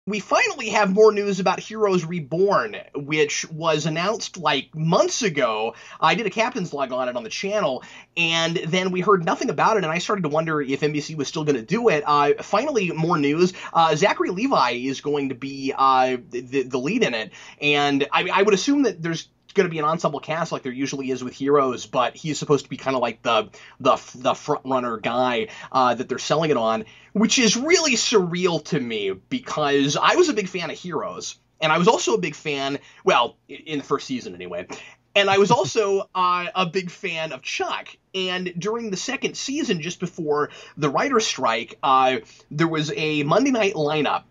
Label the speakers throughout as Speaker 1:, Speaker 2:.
Speaker 1: we finally have more news about Heroes Reborn, which was announced like months ago. I did a captain's log on it on the channel, and then we heard nothing about it, and I started to wonder if NBC was still going to do it. Finally, more news. Zachary Levi is going to be the lead in it, and I would assume that there's going to be an ensemble cast like there usually is with Heroes, but he's supposed to be kind of like the front runner guy that they're selling it on, which is really surreal to me because I was a big fan of Heroes, and I was also a big fan, well, in the first season anyway, and I was also a big fan of Chuck. And during the second season, just before the writer's strike, there was a Monday night lineup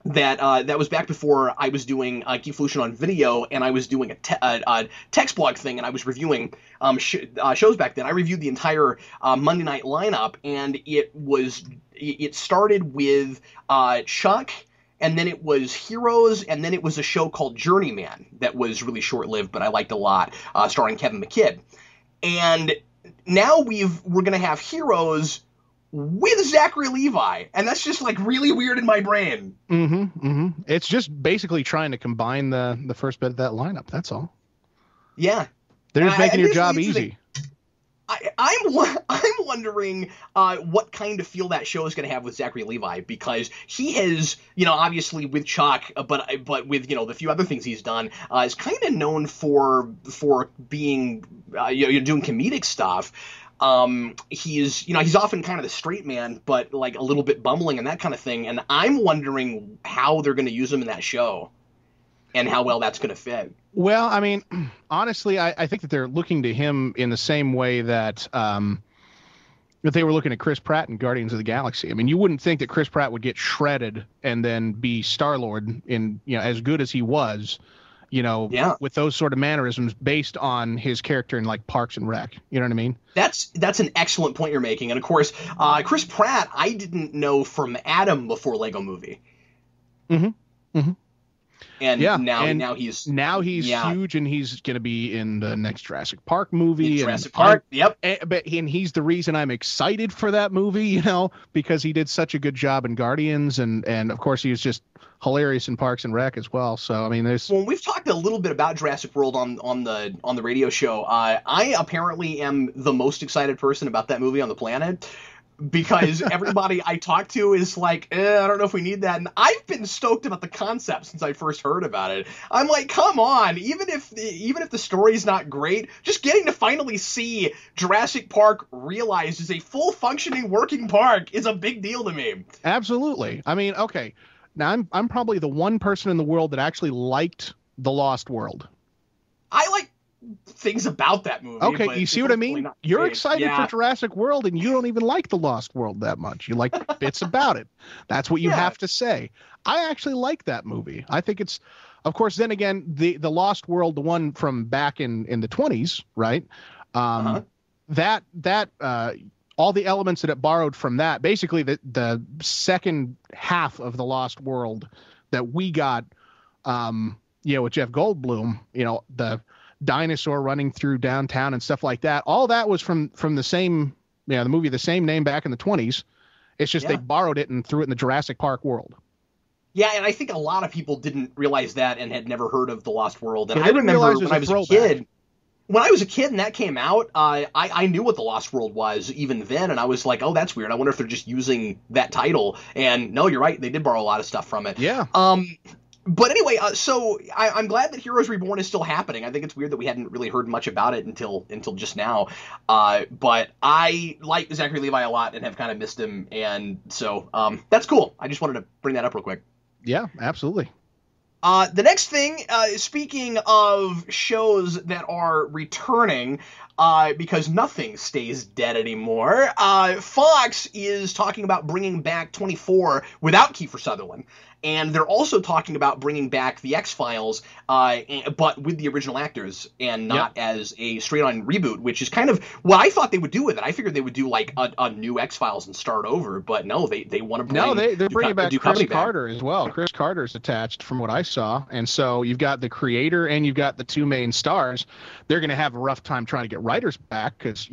Speaker 1: that was back before I was doing Geekvolution on video, and I was doing a text blog thing, and I was reviewing shows back then. I reviewed the entire Monday night lineup, and it started with Chuck, and then it was Heroes, and then it was a show called Journeyman that was really short-lived, but I liked a lot, starring Kevin McKidd. And now we're going to have Heroes with Zachary Levi, and that's just like really weird in my brain.
Speaker 2: It's just basically trying to combine the first bit of that lineup. That's all.
Speaker 1: Yeah,
Speaker 2: they're just making your job easy.
Speaker 1: I'm wondering what kind of feel that show is going to have with Zachary Levi, because he has, obviously with Chuck, but with the few other things he's done, is kind of known for being doing comedic stuff. He's often kind of the straight man, but like a little bit bumbling and that kind of thing. And I'm wondering how they're going to use him in that show and how well that's going to fit.
Speaker 2: Well, I mean, honestly, I think that they're looking to him in the same way that they were looking at Chris Pratt in Guardians of the Galaxy. I mean, you wouldn't think that Chris Pratt would get shredded and then be Star-Lord in, as good as he was, with those sort of mannerisms based on his character in like Parks and Rec. You know what I mean?
Speaker 1: That's an excellent point you're making. And of course, Chris Pratt, I didn't know from Adam before Lego Movie. And now he's
Speaker 2: huge, and he's going to be in the next Jurassic Park movie.
Speaker 1: Jurassic Park, yep.
Speaker 2: And he's the reason I'm excited for that movie, because he did such a good job in Guardians, and of course he was just hilarious in Parks and Rec as well. So I mean,
Speaker 1: we've talked a little bit about Jurassic World on the radio show. I apparently am the most excited person about that movie on the planet, because everybody I talk to is like, I don't know if we need that. And I've been stoked about the concept since I first heard about it. I'm like, come on, even if the story's not great, just getting to finally see Jurassic Park realized as a full functioning working park is a big deal to me.
Speaker 2: Absolutely. I mean, okay, now I'm probably the one person in the world that actually liked The Lost World.
Speaker 1: I like things about that movie.
Speaker 2: Okay, you see what I mean? You're excited for Jurassic World, and you don't even like The Lost World that much. You like bits about it. That's what you have to say. I actually like that movie. I think it's, of course, then again, the Lost World, the one from back in the 20s, right? That all the elements that it borrowed from that, basically the second half of the Lost World that we got, with Jeff Goldblum, the dinosaur running through downtown and stuff like that. All that was from the same, the movie, the same name back in the 20s. It's just they borrowed it and threw it in the Jurassic Park world.
Speaker 1: Yeah, and I think a lot of people didn't realize that and had never heard of The Lost World. And
Speaker 2: Yeah,
Speaker 1: I remember when I was
Speaker 2: a
Speaker 1: kid. When I was a kid and that came out, I knew what The Lost World was even then, and I was like, oh, that's weird. I wonder if they're just using that title. And no, you're right. They did borrow a lot of stuff from it.
Speaker 2: Yeah.
Speaker 1: But anyway, so I'm glad that Heroes Reborn is still happening. I think it's weird that we hadn't really heard much about it until just now. But I like Zachary Levi a lot and have kind of missed him, and so that's cool. I just wanted to bring that up real quick.
Speaker 2: Yeah, absolutely.
Speaker 1: The next thing, speaking of shows that are returning, because nothing stays dead anymore, Fox is talking about bringing back 24 without Kiefer Sutherland. And they're also talking about bringing back the X-Files, but with the original actors and not as a straight-on reboot, which is kind of what I thought they would do with it. I figured they would do like a new X-Files and start over, but no, they want to bring.
Speaker 2: No, they're bringing back Chris Carter as well. Chris Carter's attached, from what I saw, and so you've got the creator and you've got the two main stars. They're going to have a rough time trying to get writers back because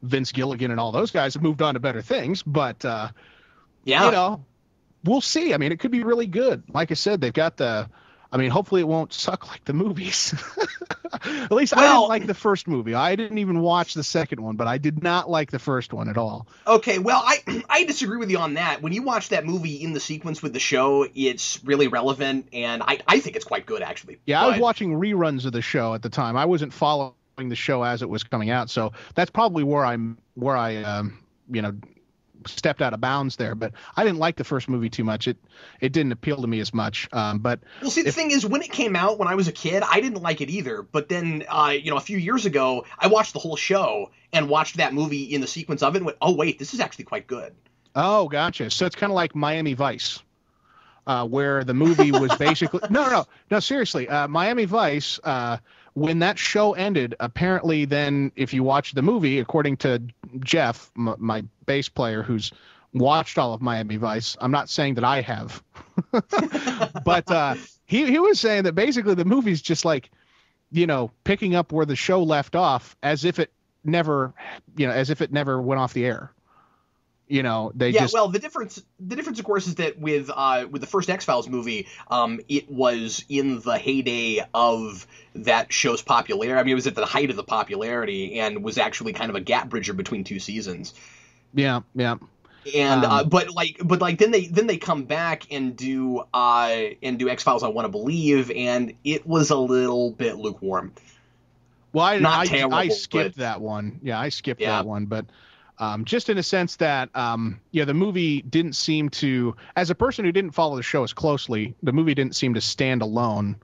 Speaker 2: Vince Gilligan and all those guys have moved on to better things, but we'll see. I mean, it could be really good. Like I said, they've got hopefully it won't suck like the movies. At least I didn't like the first movie. I didn't even watch the second one, but I did not like the first one at all.
Speaker 1: Okay, well, I disagree with you on that. When you watch that movie in the sequence with the show, it's really relevant, and I think it's quite good, actually.
Speaker 2: Yeah, I was watching reruns of the show at the time. I wasn't following the show as it was coming out, so that's probably where I stepped out of bounds there. But I didn't like the first movie too much. It didn't appeal to me as much. But
Speaker 1: well, see, the thing is, when it came out when I was a kid, I didn't like it either. But then, a few years ago, I watched the whole show and watched that movie in the sequence of it and went, oh wait, this is actually quite good.
Speaker 2: Oh, gotcha. So it's kind of like Miami Vice, where the movie was basically no, seriously, Miami Vice. When that show ended, apparently then if you watch the movie, according to Jeff, my bass player who's watched all of Miami Vice, I'm not saying that I have, but he was saying that basically the movie's just like, picking up where the show left off as if it never went off the air. Well,
Speaker 1: the difference, of course, is that with the first X-Files movie, it was in the heyday of that show's popularity. I mean, it was at the height of the popularity and was actually kind of a gap bridger between two seasons.
Speaker 2: Yeah.
Speaker 1: And but then they come back and do X-Files I Want to Believe, and it was a little bit lukewarm.
Speaker 2: Well, I skipped that one. Yeah, I skipped that one, but. Just in a sense that, the movie didn't seem to, as a person who didn't follow the show as closely, the movie didn't seem to stand alone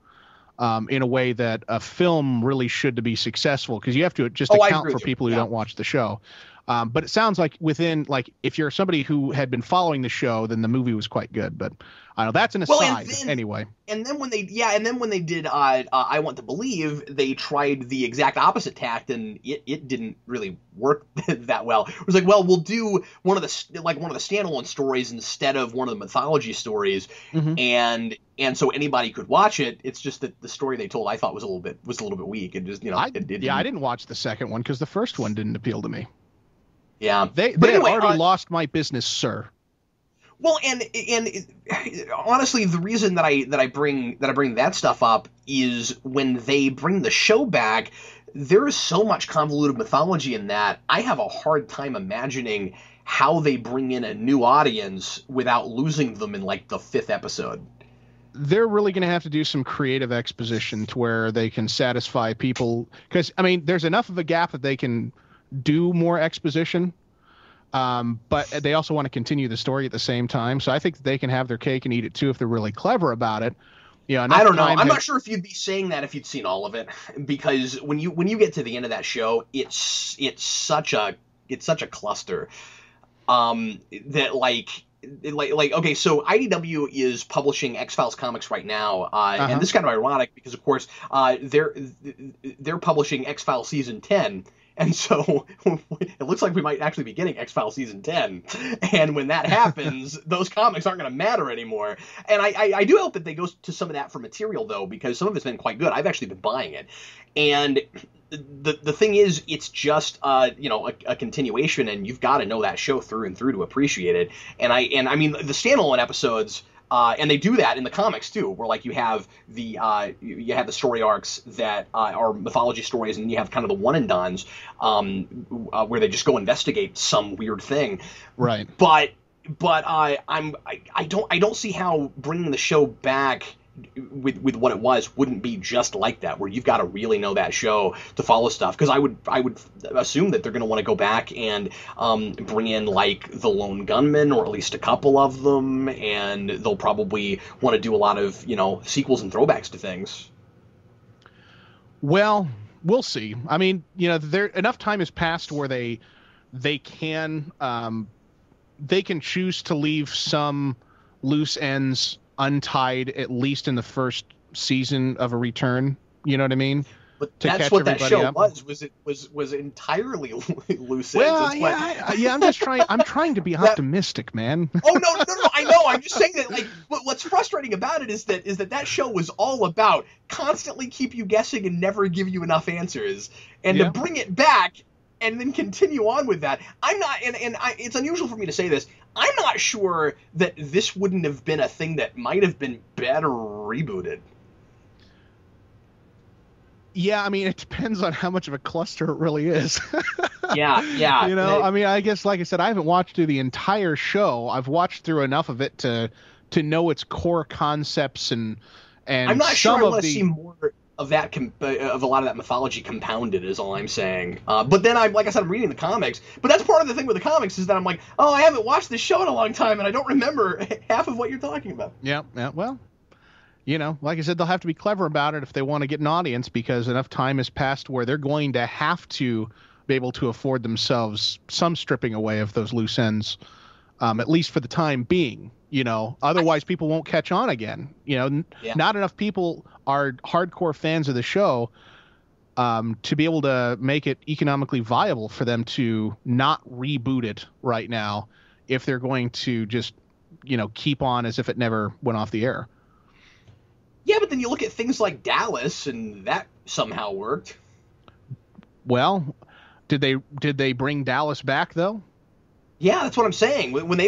Speaker 2: in a way that a film really should to be successful, because you have to just account for people who don't watch the show. But it sounds like if you're somebody who had been following the show, then the movie was quite good. But I know that's an aside anyway.
Speaker 1: And then when they did I Want to Believe, they tried the exact opposite tact, and it didn't really work that well. It was like, well, we'll do one of the standalone stories instead of one of the mythology stories, and so anybody could watch it. It's just that the story they told I thought was a little bit weak. It just I
Speaker 2: didn't watch the second one because the first one didn't appeal to me.
Speaker 1: Yeah,
Speaker 2: they anyway, already lost my business, sir.
Speaker 1: Well, and honestly, the reason that I bring that stuff up is when they bring the show back, there is so much convoluted mythology in that. I have a hard time imagining how they bring in a new audience without losing them in like the 5th episode.
Speaker 2: They're really going to have to do some creative exposition to where they can satisfy people, because I mean, there's enough of a gap that they can do more exposition, but they also want to continue the story at the same time. So I think that they can have their cake and eat it too if they're really clever about it.
Speaker 1: I don't know. I'm not sure if you'd be saying that if you'd seen all of it, because when you get to the end of that show, it's such a cluster. Okay, so IDW is publishing X-Files comics right now, and this is kind of ironic because, of course, they're publishing X-Files season 10. And so it looks like we might actually be getting X-Files season 10. And when that happens, those comics aren't going to matter anymore. And I do hope that they go to some of that for material, though, because some of it's been quite good. I've actually been buying it. And the thing is, it's just a continuation, and you've got to know that show through and through to appreciate it. And I mean, the standalone episodes, and they do that in the comics too, where like you have the story arcs that are mythology stories, and you have kind of the one and dones where they just go investigate some weird thing.
Speaker 2: Right.
Speaker 1: But I don't see how bringing the show back with what it was wouldn't be just like that, where you've got to really know that show to follow stuff. Because I would assume that they're going to want to go back and bring in like the lone gunman, or at least a couple of them, and they'll probably want to do a lot of sequels and throwbacks to things.
Speaker 2: Well, we'll see. I mean, there enough time has passed where they can choose to leave some loose ends untied, at least in the first season of a return. You know what I mean?
Speaker 1: But that's what that show was entirely loose.
Speaker 2: Well, I'm trying to be optimistic, man.
Speaker 1: Oh no! I know. I'm just saying that. Like, what's frustrating about it is that show was all about constantly keep you guessing and never give you enough answers. And to bring it back, and then continue on with that. I'm not, it's unusual for me to say this. I'm not sure that this wouldn't have been a thing that might have been better rebooted.
Speaker 2: Yeah, I mean, it depends on how much of a cluster it really is.
Speaker 1: Yeah.
Speaker 2: You know, I mean, I guess, like I said, I haven't watched through the entire show. I've watched through enough of it to know its core concepts and
Speaker 1: I'm not sure I want to see more of that of a lot of that mythology compounded is all I'm saying. But then like I said, I'm reading the comics. But that's part of the thing with the comics is that I'm like, oh, I haven't watched this show in a long time and I don't remember half of what you're talking about.
Speaker 2: Yeah. Well, you know, like I said, they'll have to be clever about it if they want to get an audience, because enough time has passed where they're going to have to be able to afford themselves some stripping away of those loose ends, at least for the time being. You know, otherwise people won't catch on again. You know, not enough people are hardcore fans of the show to be able to make it economically viable for them to not reboot it right now if they're going to just, you know, keep on as if it never went off the air.
Speaker 1: Yeah, but then you look at things like Dallas, and that somehow worked.
Speaker 2: Well, did they bring Dallas back though?
Speaker 1: Yeah, that's what I'm saying. When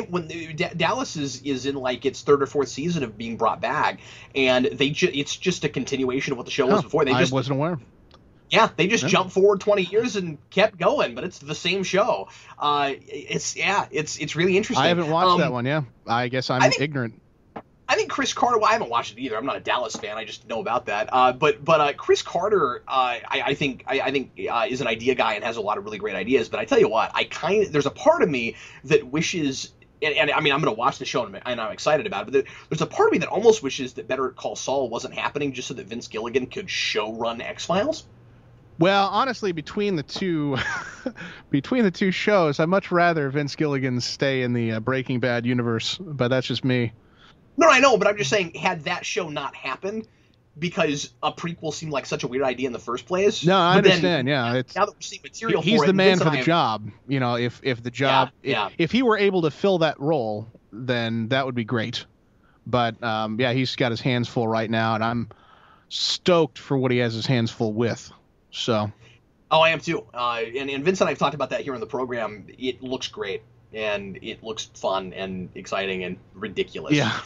Speaker 1: Dallas is in like its third or fourth season of being brought back, and it's just a continuation of what the show was before.
Speaker 2: I wasn't aware.
Speaker 1: Yeah, they just jumped forward 20 years and kept going, but it's the same show. It's really interesting.
Speaker 2: I haven't watched that one. Yeah, I guess I'm ignorant.
Speaker 1: I think Chris Carter. Well, I haven't watched it either. I'm not a Dallas fan. I just know about that. But Chris Carter, I think is an idea guy and has a lot of really great ideas. But I tell you what, there's a part of me that wishes, and I mean, I'm going to watch the show and I'm excited about it. But there's a part of me that almost wishes that Better Call Saul wasn't happening just so that Vince Gilligan could show run X-Files.
Speaker 2: Well, honestly, between the two shows, I'd much rather Vince Gilligan stay in the Breaking Bad universe. But that's just me.
Speaker 1: No, I know, but I'm just saying, had that show not happened, because a prequel seemed like such a weird idea in the first place.
Speaker 2: No, I understand. Yeah,
Speaker 1: it's, now that we're seeing material,
Speaker 2: he's the man for the job. You know, if the job, if he were able to fill that role, then that would be great. But he's got his hands full right now, and I'm stoked for what he has his hands full with. So.
Speaker 1: Oh, I am too. And Vince and I have talked about that here on the program. It looks great. And it looks fun and exciting and ridiculous.
Speaker 2: Yeah.